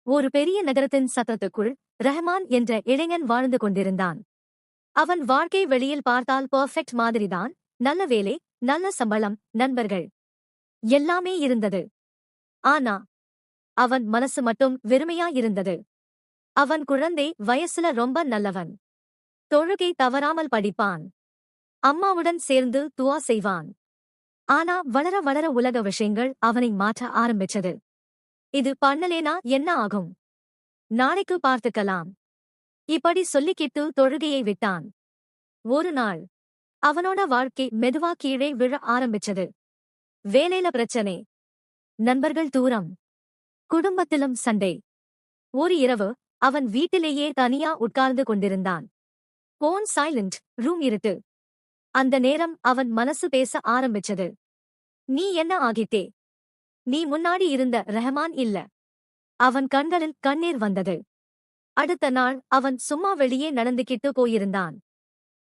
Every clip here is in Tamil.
ஒரு பெரிய நகரத்தின் சத்தத்துக்குள் ரஹ்மான் என்ற இளைஞன் வாழ்ந்து கொண்டிருந்தான். அவன் வாழ்க்கை வெளியில் பார்த்தால் பெர்ஃபெக்ட் மாதிரிதான். நல்ல வேலை, நல்ல சம்பளம், நண்பர்கள், எல்லாமே இருந்தது. ஆனா அவன் மனசு மட்டும் வெறுமையா இருந்தது. அவன் குழந்தை வயசுல ரொம்ப நல்லவன். தொழுகை தவறாமல் படிப்பான். அம்மாவுடன் சேர்ந்து துவா செய்வான். ஆனா வளர வளர உலக விஷயங்கள் அவனை மாற்ற ஆரம்பிச்சது. இது பண்ணலேனா என்ன ஆகும்? நாளைக்கு பார்த்துக்கலாம். இப்படி சொல்லிக்கிட்டு தொழுகையை விட்டான். ஒரு நாள் அவனோட வாழ்க்கை மெதுவா கீழே விழ ஆரம்பிச்சது. வேலையில பிரச்சனை, நண்பர்கள் தூரம், குடும்பத்திலும் சண்டை. ஒரு இரவு அவன் வீட்டிலேயே தனியா உட்கார்ந்து கொண்டிருந்தான். போன் சைலண்ட், ரூம் இருட்டு. அந்த நேரம் அவன் மனசு பேச ஆரம்பிச்சது. நீ என்ன ஆகிட்டே? நீ முன்னாடி இருந்த ரஹ்மான் இல்ல. அவன் கண்களில் கண்ணீர் வந்தது. அடுத்த நாள் அவன் சும்மா வெளியே நடந்துகிட்டு போயிருந்தான்.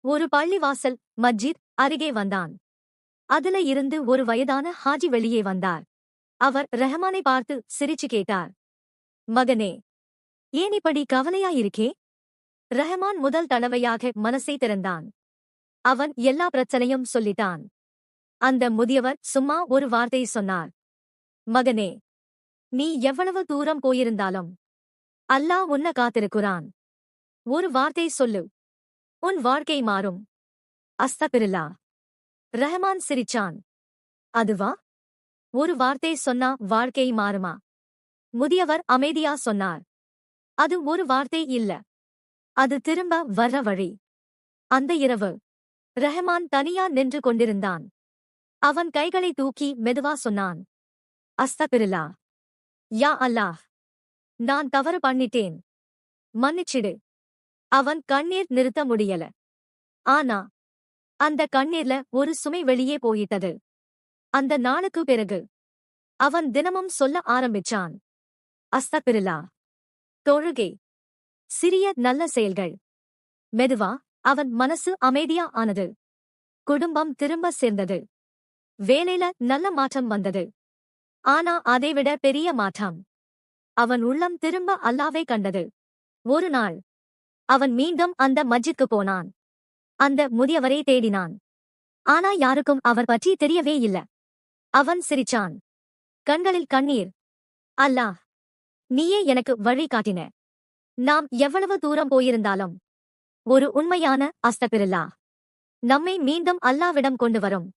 ஒரு பள்ளிவாசல் மஸ்ஜித் அருகே வந்தான். அதுல இருந்து ஒரு வயதான ஹாஜி வெளியே வந்தார். அவர் ரஹ்மானை பார்த்து சிரிச்சு கேட்டார், மகனே, ஏன் இப்படி கவலையாயிருக்கே? ரஹ்மான் முதல் தடவையாக மனசை திறந்தான். அவன் எல்லா பிரச்சனையும் சொல்லிட்டான். அந்த முதியவர் சும்மா ஒரு வார்த்தை சொன்னார், மகனே, நீ எவ்வளவு தூரம் போயிருந்தாலும் அல்லாஹ் உன்னை காத்திருக்குறான். ஒரு வார்த்தை சொல்லு, உன் வாழ்க்கை மாறும். அஸ்தபிருல்லாஹ். ரஹ்மான் சிரிச்சான். அதுவா? ஒரு வார்த்தை சொன்னா வாழ்க்கை மாறுமா? முதியவர் அமைதியா சொன்னார், அது ஒரு வார்த்தை இல்ல, அது திரும்ப வர்ற வழி. அந்த இரவு ரஹ்மான் தனியா நின்று கொண்டிருந்தான். அவன் கைகளை தூக்கி மெதுவா சொன்னான், அஸ்தபிருல்லாஹ். யா அல்லாஹ், நான் தவறு பண்ணிட்டேன், மன்னிச்சிடு. அவன் கண்ணீர் நிறுத்த முடியல. ஆனா அந்த கண்ணீர்ல ஒரு சுமை வெளியே போயிட்டது. அந்த நாளுக்கு பிறகு அவன் தினமும் சொல்ல ஆரம்பிச்சான், அஸ்தபிருல்லாஹ். தொழுகை, சிறிய நல்ல செயல்கள். மெதுவா அவன் மனசு அமைதியா ஆனது. குடும்பம் திரும்ப சேர்ந்தது. வேலையில நல்ல மாற்றம் வந்தது. ஆனா அதைவிட பெரிய மாற்றம், அவன் உள்ளம் திரும்ப அல்லாவை கண்டது. ஒரு நாள் அவன் மீண்டும் அந்த மஸ்ஜித்க்கு போனான். அந்த முதியவரை தேடினான். ஆனா யாருக்கும் அவர் பற்றி தெரியவே இல்ல. அவன் சிரிச்சான், கண்களில் கண்ணீர். அல்லாஹ், நீயே எனக்கு வழி காட்டின. நாம் எவ்வளவு தூரம் போயிருந்தாலும் ஒரு உண்மையான அஸ்தபிருல்லாஹ் நம்மை மீண்டும் அல்லாவிடம் கொண்டு வரும்.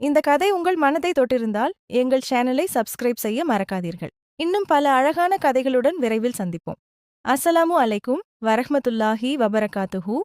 இந்த கதை உங்கள் மனதை தொட்டிருந்தால் எங்கள் சேனலை சப்ஸ்கிரைப் செய்ய மறக்காதீர்கள். இன்னும் பல அழகான கதைகளுடன் விரைவில் சந்திப்போம். அஸ்ஸலாமு அலைக்கும் வரஹ்மத்துல்லாஹி வபரகாத்துஹு.